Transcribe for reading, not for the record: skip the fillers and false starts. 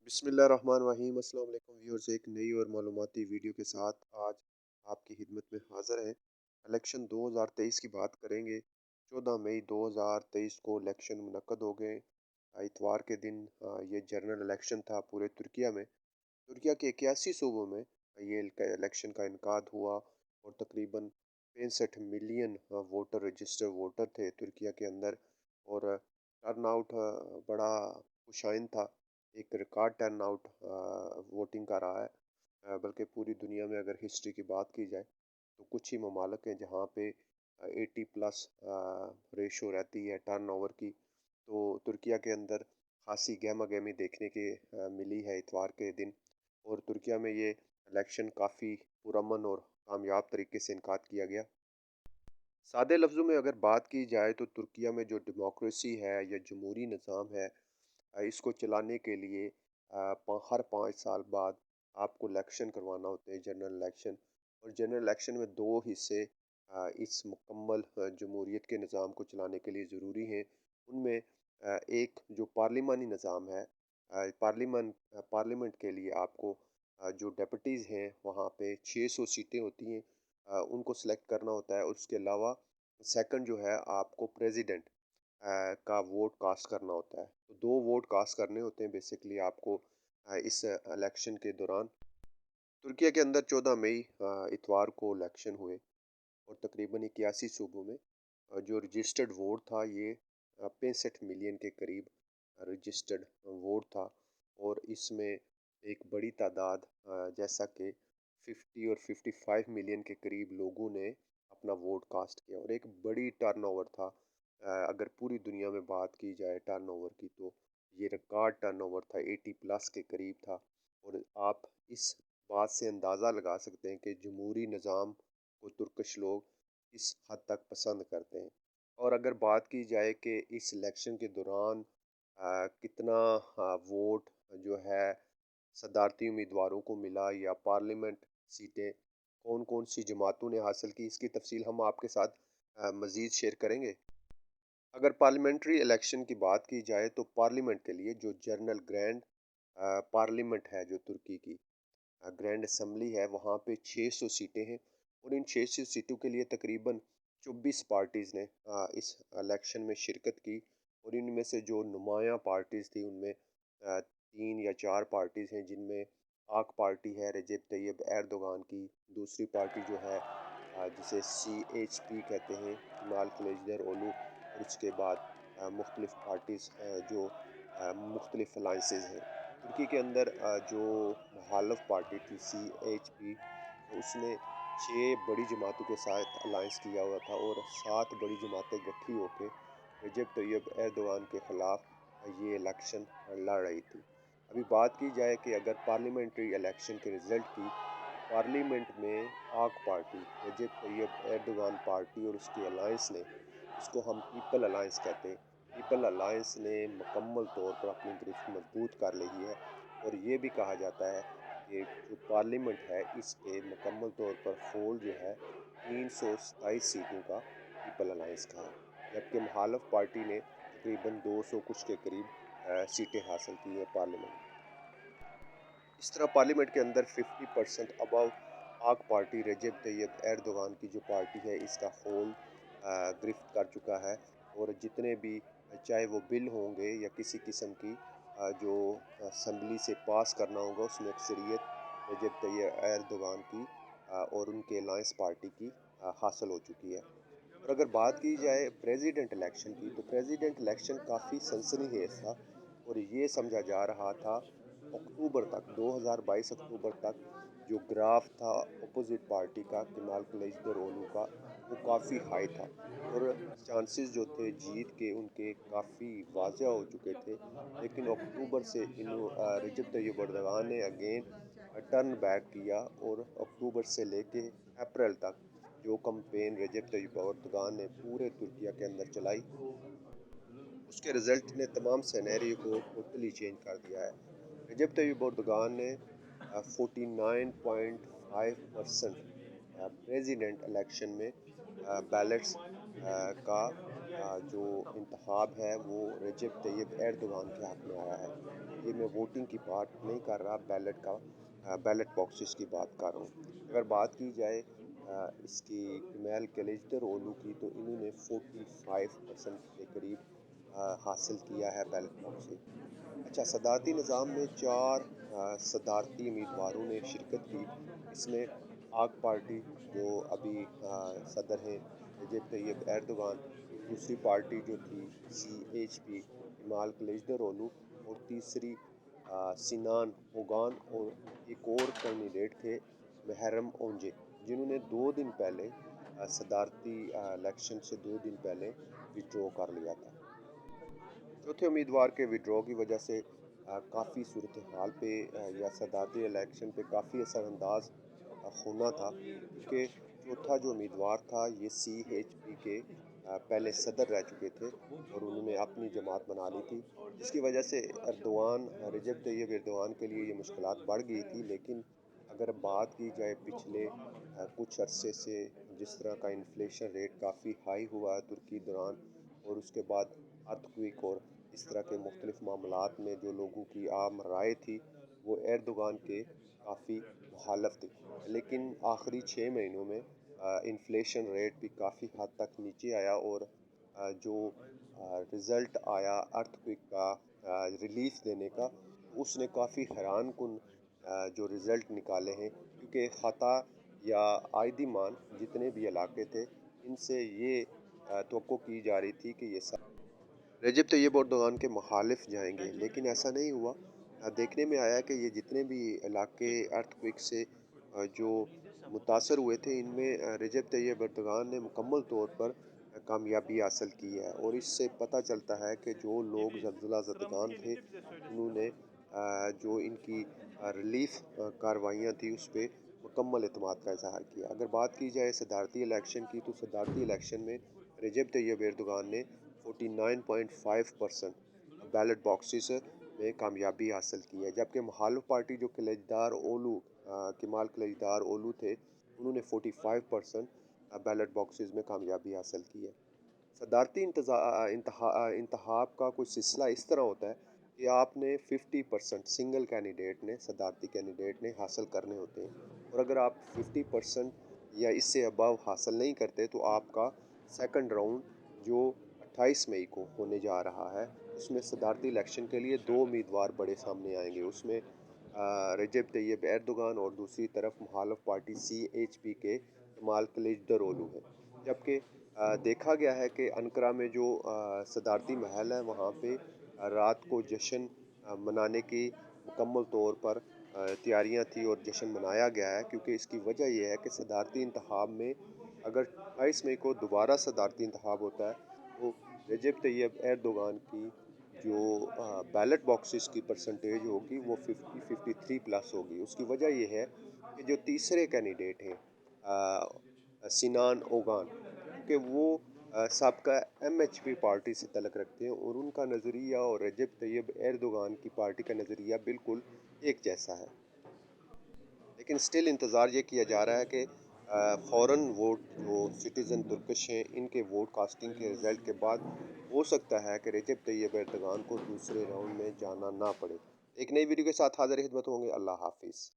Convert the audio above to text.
बिस्मिल्लाहिर्रहमानिर्रहीम। अस्सलाम वालेकुम व्यूअर्स, एक नई और मालूमाती वीडियो के साथ आज आपकी खिदमत में हाज़िर हैं। इलेक्शन 2023 की बात करेंगे। 14 मई 2023 को इलेक्शन मुनक्कद हो गए। इतवार के दिन ये जनरल इलेक्शन था पूरे तुर्किया में। तुर्किया के 81 सूबों में ये इलेक्शन का इनकाद हुआ और तकरीबन 65 मिलियन वोटर रजिस्टर वोटर थे तुर्किया के अंदर। और टर्न आउट बड़ा खुशाइन था। एक रिकॉर्ड टर्न आउट वोटिंग का रहा है। बल्कि पूरी दुनिया में अगर हिस्ट्री की बात की जाए तो कुछ ही ममालिक हैं जहाँ पे 80 प्लस रेशो रहती है टर्न ओवर की। तो तुर्किया के अंदर खासी गहमा गहमी देखने के मिली है इतवार के दिन। और तुर्किया में ये इलेक्शन काफ़ी पुरअमन और कामयाब तरीके से इनकाद किया गया। सादे लफ्ज़ों में अगर बात की जाए तो तुर्किया में जो डेमोक्रेसी है या जमहूरी निज़ाम है, इसको चलाने के लिए हर 5 साल बाद आपको इलेक्शन करवाना होते हैं, जनरल इलेक्शन। और जनरल इलेक्शन में दो हिस्से इस मुकम्मल जमहूरियत के निज़ाम को चलाने के लिए ज़रूरी हैं। उनमें एक जो पार्लिमानी निज़ाम है, पार्लियामेंट के लिए आपको जो डेपुटीज़ हैं वहाँ पे 600 सीटें होती हैं, उनको सेलेक्ट करना होता है। और उसके अलावा सेकंड जो है आपको प्रेसिडेंट का वोट कास्ट करना होता है। तो दो वोट कास्ट करने होते हैं बेसिकली आपको इस इलेक्शन के दौरान। तुर्किया के अंदर 14 मई इतवार को इलेक्शन हुए और तकरीबन 81 सूबों में जो रजिस्टर्ड वोट था ये 65 मिलियन के करीब रजिस्टर्ड वोट था। और इसमें एक बड़ी तादाद जैसा कि 50 और 55 मिलियन के करीब लोगों ने अपना वोट कास्ट किया और एक बड़ी टर्नओवर था। अगर पूरी दुनिया में बात की जाए टर्नओवर की तो ये रिकॉर्ड टर्नओवर था, 80 प्लस के करीब था। और आप इस बात से अंदाज़ा लगा सकते हैं कि जमहूरी निज़ाम को तुर्कश लोग किस हद तक पसंद करते हैं। और अगर बात की जाए कि इस इलेक्शन के दौरान कितना वोट जो है सदारती उम्मीदवारों को मिला या पार्लियामेंट सीटें कौन कौन सी जमातों ने हासिल की, इसकी तफसील हम आपके साथ मज़ीद शेयर करेंगे। अगर पार्लियामेंट्री इलेक्शन की बात की जाए तो पार्लियामेंट के लिए जो जनरल ग्रैंड पार्लियामेंट है, जो तुर्की की ग्रैंड असम्बली है, वहाँ पे 600 सीटें हैं। और इन 600 सीटों के लिए तकरीबन 24 पार्टीज़ ने इस इलेक्शन में शिरकत की। और इनमें से जो नुमाया पार्टीज़ थी उनमें 3 या 4 पार्टीज़ हैं, जिनमें आक पार्टी है रजब तैयब एर्दोगान की। दूसरी पार्टी जो है जिसे CHP कहते हैं, केमाल क्लिचदारोग्लू। और उसके बाद मुख्तलिफ पार्टीज़ जो मुख्तलिफ अलाइंसेस हैं तुर्की के अंदर। जो मुखालफ पार्टी थी CHP, तो उसने 6 बड़ी जमातों के साथ अलाइंस किया हुआ था और 7 बड़ी जमातें इकट्ठी होकर रजब तैयब एर्दोगान के ख़िलाफ़ ये इलेक्शन लड़ रही थी। अभी बात की जाए कि अगर पार्लियामेंट्री इलेक्शन के रिज़ल्ट की, तो पार्लियामेंट में आक पार्टी, रजब तैयब एर्दोगान पार्टी और उसकी अलाइंस ने, इसको हम पीपल अलाइंस कहते हैं, पीपल अलायंस ने मुकम्मल तौर पर अपनी गिरफ्त मजबूत कर ली है। और ये भी कहा जाता है कि जो पार्लियामेंट है इस पे मुकम्मल तौर पर फोल जो है 327 सीटों का पीपल अलायंस का है। जबकि मुखालफ पार्टी ने तकरीबन 200 कुछ के करीब सीटें हासिल की है पार्लियामेंट में। इस तरह पार्लियामेंट के अंदर 50% अबव आक पार्टी, रजब तैयब एर्दोगान की जो पार्टी है, इसका होल्ड गिरफ्त कर चुका है। और जितने भी चाहे वो बिल होंगे या किसी किस्म की जो असम्बली से पास करना होगा, उसमें अक्सरियत रजब तैयब एर्दोगान की और उनके अलायंस पार्टी की हासिल हो चुकी है। और अगर बात की जाए प्रेसिडेंट इलेक्शन की, तो प्रेसिडेंट इलेक्शन काफ़ी सनसनीखेज था। और ये समझा जा रहा था अक्टूबर तक, 2022 अक्टूबर तक जो ग्राफ था अपोजिट पार्टी का, केमाल क्लिचदारोग्लू का, वो काफ़ी हाई था। और चांसेस जो थे जीत के उनके काफ़ी वाज़ह हो चुके थे। लेकिन अक्टूबर से रजब तैयब एर्दोगान ने अगेन टर्न बैक किया और अक्टूबर से लेके अप्रैल तक जो कंपेन रजब तैयब एर्दोगान ने पूरे तुर्किया के अंदर चलाई, उसके रिजल्ट ने तमाम सिनेरियो को टोटली चेंज कर दिया है। रजब तैयब एर्दोगान ने 49.5% प्रेसिडेंट इलेक्शन में बैलेट्स का जो इंतखाब है वो रजब तैयब एर्दोगान के हक़ में आया है। یہ میں ووٹنگ کی بات نہیں کر رہا، بیلٹ باکسز کی بات کر رہا ہوں۔ اگر بات کی جائے اس کی کمیل کلیجدر اولو کی، تو انہوں نے 45% کے قریب حاصل کیا ہے بیلٹ باکسز۔ اچھا، صدارتی نظام میں 4 صدارتی امیدواروں نے شرکت کی۔ اس میں آگ پارٹی جو ابھی صدر ہیں رجب طیب ایردوغان، دوسری پارٹی جو تھی CHP کمال کلیجدر اولو، اور تیسری سینان اوگان، اور ایک اور کینڈیڈیٹ تھے محرم اونجے، جنہوں نے 2 دن پہلے صدارتی الیکشن سے 2 دن پہلے وڈرو کر لیا تھا۔ چوتھے امیدوار کے وڈرو کی وجہ سے کافی صورتحال پہ یا صدارتی الیکشن پہ کافی اثر انداز ہونا تھا، کیونکہ چوتھا جو امیدوار تھا یہ CHP کے پہلے صدر رہ چکے تھے، اور انہوں نے اپنی جماعت بنا لی تھی، جس کی وجہ سے رجب طیب ایردوان کے لیے یہ مشکلات بڑھ گئی تھی۔ لیکن اگر بات کی جائے پچھلے کچھ عرصے سے، جس طرح کا انفلیشن ریٹ کافی ہائی ہوا ہے ترکی دوران، اور اس کے بعد ارتھ اور اس طرح کے مختلف معاملات میں جو لوگوں کی عام رائے تھی وہ ایردوغان کے کافی مخالف تھی، لیکن آخری 6 مہینوں میں انفلیشن ریٹ بھی کافی حد تک نیچے آیا، اور جو رزلٹ آیا ارتھ کوئک کا ریلیف دینے کا، اس نے کافی حیران کن جو رزلٹ نکالے ہیں، کیونکہ خطا یا عائدی مان جتنے بھی علاقے تھے ان سے یہ توقع کی جا رہی تھی کہ یہ رجب طیب ایردوغان کے مخالف جائیں گے، لیکن ایسا نہیں ہوا۔ دیکھنے میں آیا کہ یہ جتنے بھی علاقے ارتھ کوئک سے جو متاثر ہوئے تھے، ان میں رجب طیب ایردوغان نے مکمل طور پر کامیابی حاصل کی ہے، اور اس سے پتہ چلتا ہے کہ جو لوگ زلزلہ زدگان تھے انہوں نے جو ان کی ریلیف کاروائیاں تھیں اس پہ مکمل اعتماد کا اظہار کیا۔ اگر بات کی جائے صدارتی الیکشن کی، تو صدارتی الیکشن میں رجب طیب ایردوغان نے 49.5% بیلٹ باکسز میں کامیابی حاصل کی ہے، جبکہ مخالف پارٹی جو کمال کلیجدار اولو تھے، انہوں نے 45% بیلٹ باکسز میں کامیابی حاصل کی ہے۔ صدارتی انتخاب کا کوئی سلسلہ اس طرح ہوتا ہے کہ آپ نے 50% سنگل کینڈیڈیٹ نے، صدارتی کینڈیڈیٹ نے حاصل کرنے ہوتے ہیں، اور اگر آپ 50% یا اس سے ابو حاصل نہیں کرتے تو آپ کا سیکنڈ راؤنڈ جو 28 مئی کو ہونے جا رہا ہے، اس میں صدارتی الیکشن کے لیے 2 امیدوار بڑے سامنے آئیں گے۔ اس میں رجب طیب ایردوغان اور دوسری طرف مخالف پارٹی CHP کے کمال کلیجدر اولو ہے، جبکہ دیکھا گیا ہے کہ انقرہ میں جو صدارتی محل ہے وہاں پہ رات کو جشن منانے کی مکمل طور پر تیاریاں تھیں، اور جشن منایا گیا ہے، کیونکہ اس کی وجہ یہ ہے کہ صدارتی انتخاب میں اگر 28 مئی کو دوبارہ صدارتی انتخاب ہوتا ہے تو رجب طیب ایردوغان کی جو بیلٹ باکسز کی پرسنٹیج ہوگی وہ 53 پلس ہوگی۔ اس کی وجہ یہ ہے کہ جو تیسرے کینڈیڈیٹ ہیں سینان اوگان، کیونکہ وہ سابقہ MHP پارٹی سے تعلق رکھتے ہیں، اور ان کا نظریہ اور رجب طیب ایردوغان کی پارٹی کا نظریہ بالکل ایک جیسا ہے، لیکن سٹل انتظار یہ کیا جا رہا ہے کہ فوراً ووٹ جو سٹیزن ترکش ہیں ان کے ووٹ کاسٹنگ کے رزلٹ کے بعد ہو سکتا ہے کہ رجب طیب ایردوغان کو دوسرے راؤنڈ میں جانا نہ پڑے۔ ایک نئی ویڈیو کے ساتھ حاضر خدمت ہوں گے۔ اللہ حافظ۔